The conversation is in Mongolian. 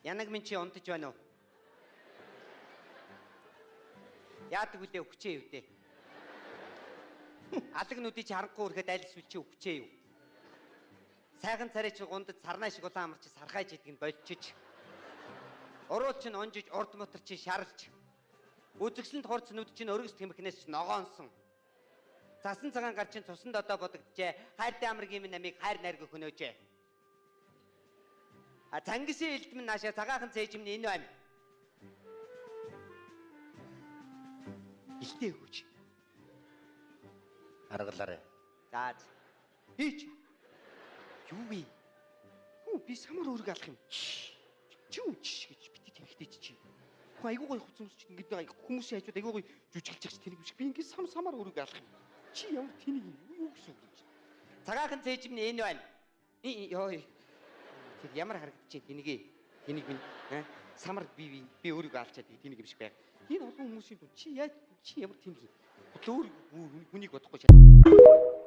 Янаг минь чи унтаж байна уу? Яадаг үдээ өгчээ юу дээ. Алагнуудыг чи харахгүй ирэхэд аль эсвэл чи өгчээ юу? Сайхан царай чи гундад сарнаа шиг улаан амарч сархайж идэх нь болчих. Уруул чинь онжиж урд мотор чи шаралч. Үзэгсэлд хурц нүд чинь өргөс тэмхнээс ч ногоонсон. Засан цагаан гар чинь цусанд одоо бодогджээ. Хайртай амргийн минь намыг хайр найрг хөнөөжээ. А цангисын элдмэн наашаа цагаахан цээж минь энэ байна. Илтээ өгөөч. Аргалаарай. За. Хийч. Юу вэ? Би самар өрг алах юм. Чи үуч гэж бити тэнхтэй чи. Айгуу гой хуцамс чи ингэдэг хүмүүсийн хажууд айгуу гой жүжиглж байгаа чи тэнэг биш. Би ингэ самар өрг алах юм. Чи ямар тэнэг юм? Юу гэсэн үг юм? Цагаахан цээж минь энэ байна. Йой. Тэр ямар харагдаж чинь тэнэгээ. Тэнэг минь самар би өөрийгөө алчаад тэнэг юм шиг байг. Энэ олон хүмүүсийн чи яаж чи ямар тэнэг юм? Өөр хүнийг бодохгүй шээ.